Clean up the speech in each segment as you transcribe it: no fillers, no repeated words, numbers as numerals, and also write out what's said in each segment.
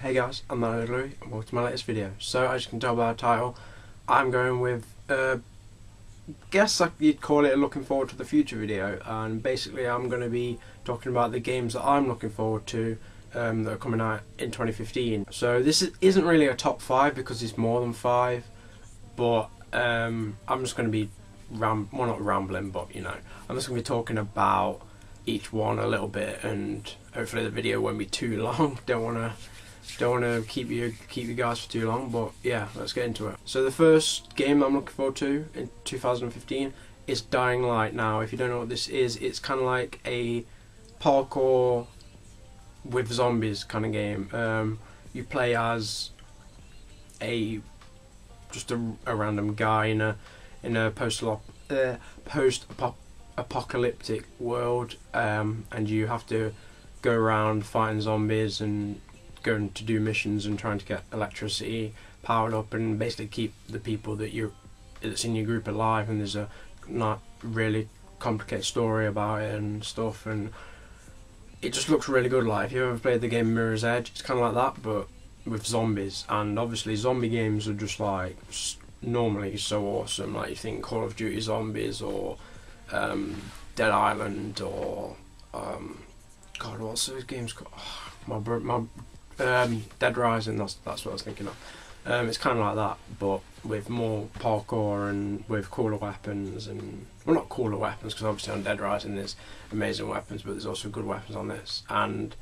Hey guys, I'm Louis and welcome to my latest video. So as you can tell by the title, I'm going with, guess you'd call it a looking forward to the future video, and basically I'm going to be talking about the games that I'm looking forward to that are coming out in 2015. So this isn't really a top 5 because it's more than 5, but I'm just going to be, not rambling, but you know, I'm just going to be talking about each one a little bit, and hopefully the video won't be too long. Don't want to keep you guys for too long, but yeah, let's get into it. So the first game I'm looking forward to in 2015 is Dying Light. Now, if you don't know what this is, it's kind of like a parkour with zombies kind of game. You play as just a random guy in a post-apocalyptic world, and you have to go around fighting zombies and going to do missions and trying to get electricity powered up and basically keep the people that's in your group alive. And there's a not really complicated story about it and stuff, and it just looks really good. Like, if you ever played the game Mirror's Edge, it's kind of like that but with zombies. And obviously zombie games are just like normally so awesome. Like, you think Call of Duty Zombies or Dead Island or God, what's those games called? Oh, Dead Rising. That's what I was thinking of. It's kind of like that, but with more parkour and with cooler weapons, and well, not cooler weapons because obviously on Dead Rising there's amazing weapons, but there's also good weapons on this, and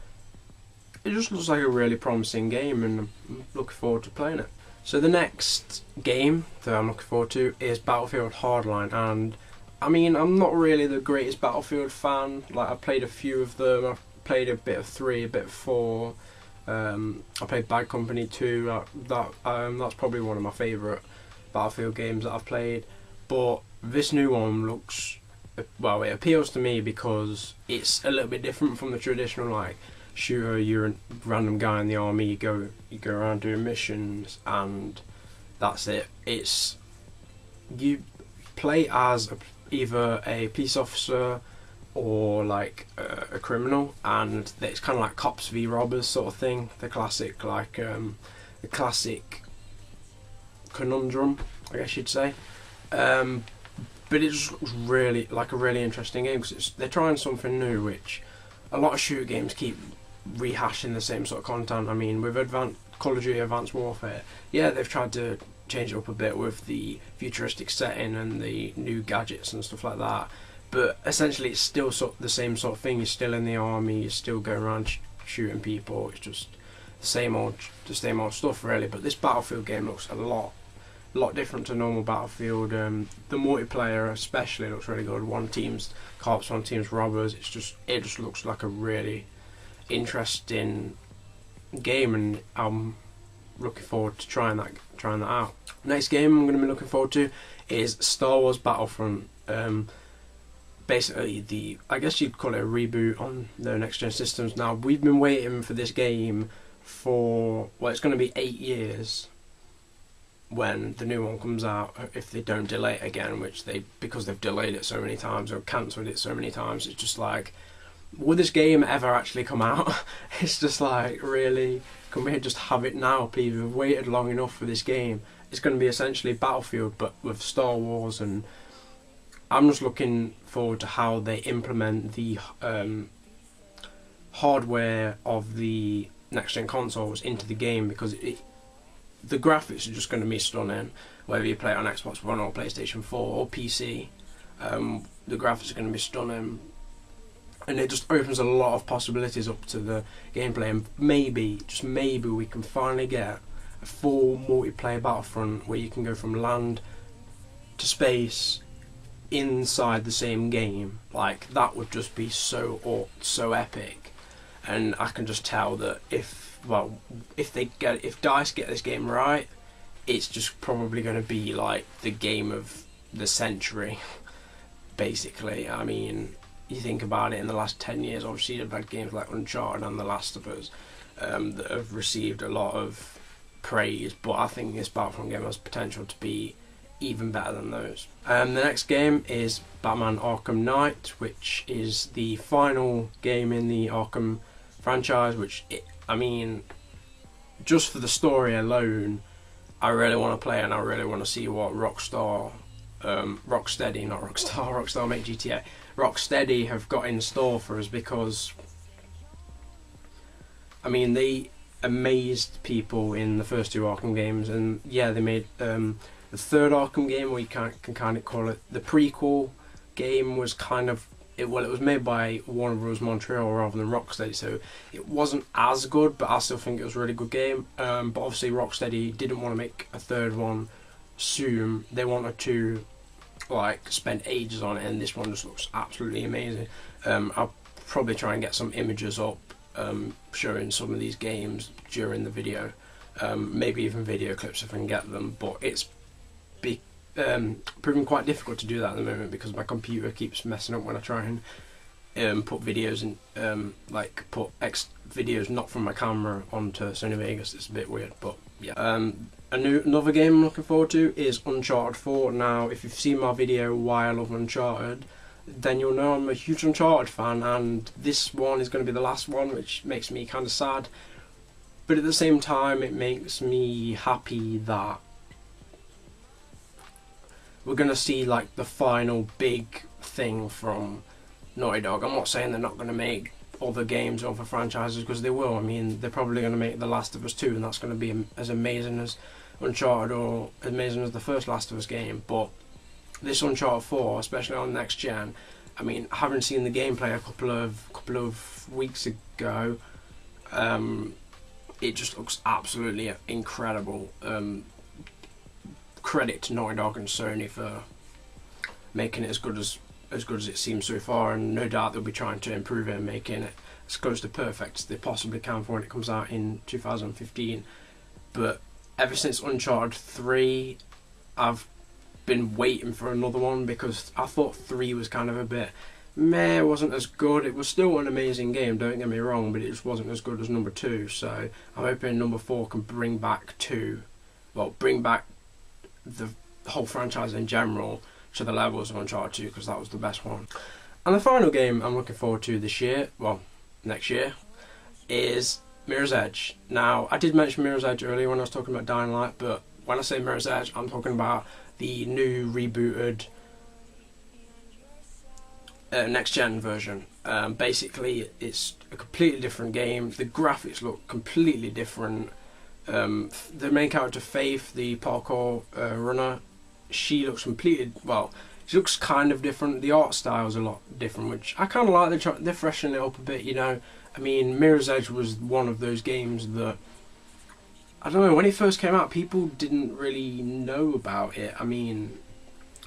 it just looks like a really promising game, and I'm looking forward to playing it. So the next game that I'm looking forward to is Battlefield Hardline, and I mean, I'm not really the greatest Battlefield fan. Like, I played a few of them. I've played a bit of 3, a bit of 4. I played Bad Company 2. That's probably one of my favourite Battlefield games that I've played. But this new one looks, well, it appeals to me because it's a little bit different from the traditional like shooter. You're a random guy in the army. You go around doing missions, and that's it. You play as either a police officer or like a criminal, and it's kind of like cops v robbers sort of thing. The classic the classic conundrum, I guess you'd say. But it just looks really like a really interesting game because they're trying something new, which a lot of shooter games keep rehashing the same sort of content. I mean, with Call of Duty Advanced Warfare, yeah, they've tried to change it up a bit with the futuristic setting and the new gadgets and stuff like that, but essentially it's still the same sort of thing. You're still in the army, you're still going around shooting people. It's just the same old stuff really. But this Battlefield game looks a lot different to normal Battlefield. The multiplayer especially looks really good. One team's cops, one team's robbers. It just looks like a really interesting game, and I'm looking forward to trying that out. Next game I'm going to be looking forward to is Star Wars Battlefront. Basically I guess you'd call it a reboot on the next gen systems. Now, we've been waiting for this game for, well, it's going to be 8 years when the new one comes out, if they don't delay it again, because they've delayed it so many times or cancelled it so many times. It's just like, will this game ever actually come out? It's just like, really, can we just have it now, please? We've waited long enough for this game. It's going to be essentially Battlefield but with Star Wars, and I'm just looking forward to how they implement the hardware of the next gen consoles into the game, because the graphics are just going to be stunning. Whether you play it on Xbox One or PlayStation 4 or PC, the graphics are going to be stunning. And it just opens a lot of possibilities up to the gameplay, and maybe, just maybe, we can finally get a full multiplayer Battlefront where you can go from land to space inside the same game. Like, that would just be so epic. And I can just tell that if DICE get this game right, it's just probably going to be like the game of the century, basically. I mean, you think about it, in the last 10 years, obviously you've had games like Uncharted and The Last of Us that have received a lot of praise, but I think this Battlefront game has potential to be even better than those. The next game is Batman Arkham Knight, which is the final game in the Arkham franchise, which, I mean, just for the story alone, I really want to play, and I really want to see what Rockstar, Rocksteady, not Rockstar, Rockstar make GTA, Rocksteady have got in store for us, because I mean, they amazed people in the first 2 Arkham games, and yeah, they made the third Arkham game, we can kind of call it the prequel game, was kind of it was made by Warner Bros. Montreal rather than Rocksteady, so it wasn't as good, but I still think it was a really good game. But obviously Rocksteady didn't want to make a third one soon. They wanted to like spend ages on it, and this one just looks absolutely amazing. I'll probably try and get some images up showing some of these games during the video, maybe even video clips if I can get them, but it's proving quite difficult to do that at the moment because my computer keeps messing up when I try and put videos in, like put videos not from my camera onto Sony Vegas. It's a bit weird, but yeah. Another game I'm looking forward to is Uncharted 4. Now, if you've seen my video Why I Love Uncharted, then you'll know I'm a huge Uncharted fan, and this one is going to be the last one, which makes me kind of sad, but at the same time it makes me happy that we're going to see like the final big thing from Naughty Dog. I'm not saying they're not going to make other games or other franchises, because they will. I mean, they're probably going to make The Last of Us 2, and that's going to be as amazing as Uncharted or amazing as the first Last of Us game, but this Uncharted 4, especially on next gen, I mean, having seen the gameplay a couple of weeks ago, it just looks absolutely incredible. Credit to Naughty Dog and Sony for making it as good as it seems so far, and no doubt they'll be trying to improve it and making it as close to perfect as they possibly can for when it comes out in 2015. But ever since Uncharted 3, I've been waiting for another one, because I thought 3 was kind of a bit meh, it wasn't as good. It was still an amazing game, don't get me wrong, but it just wasn't as good as number 2, so I'm hoping number 4 can bring back the whole franchise in general to the levels of Uncharted 2, because that was the best one. And the final game I'm looking forward to this year, well, next year, is Mirror's Edge. Now, I did mention Mirror's Edge earlier when I was talking about Dying Light, but when I say Mirror's Edge, I'm talking about the new rebooted next-gen version. Basically, it's a completely different game. The graphics look completely different. The main character, Faith, the parkour runner, she looks she looks kind of different. The art style is a lot different, which I kind of like. They're freshening it up a bit, you know. I mean, Mirror's Edge was one of those games that, I don't know, when it first came out, people didn't really know about it. I mean,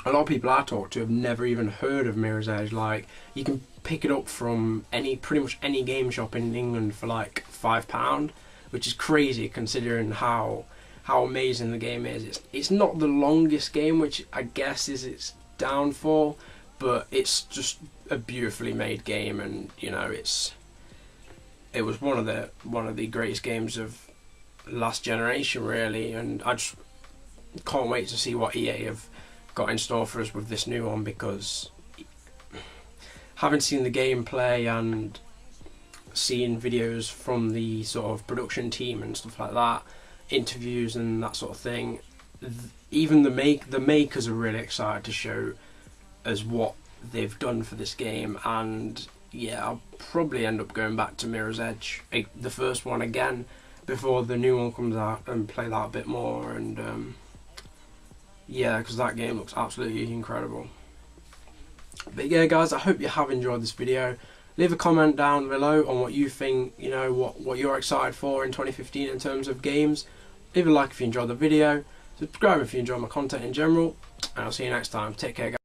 a lot of people I talked to have never even heard of Mirror's Edge. Like, you can pick it up from pretty much any game shop in England for like £5, which is crazy considering how amazing the game is. It's not the longest game, which I guess is its downfall, but it's just a beautifully made game, and you know, it was one of the greatest games of last generation, really, and I just can't wait to see what EA have got in store for us with this new one, because having seen the gameplay and seeing videos from the sort of production team and stuff like that, interviews and that sort of thing, even the makers are really excited to show us what they've done for this game. And yeah, I'll probably end up going back to Mirror's Edge, the first one again, before the new one comes out, and play that a bit more. And yeah, because that game looks absolutely incredible. But yeah, guys, I hope you have enjoyed this video. Leave a comment down below on what you think, you know, what you're excited for in 2015 in terms of games. Leave a like if you enjoyed the video. Subscribe if you enjoy my content in general. And I'll see you next time. Take care, guys.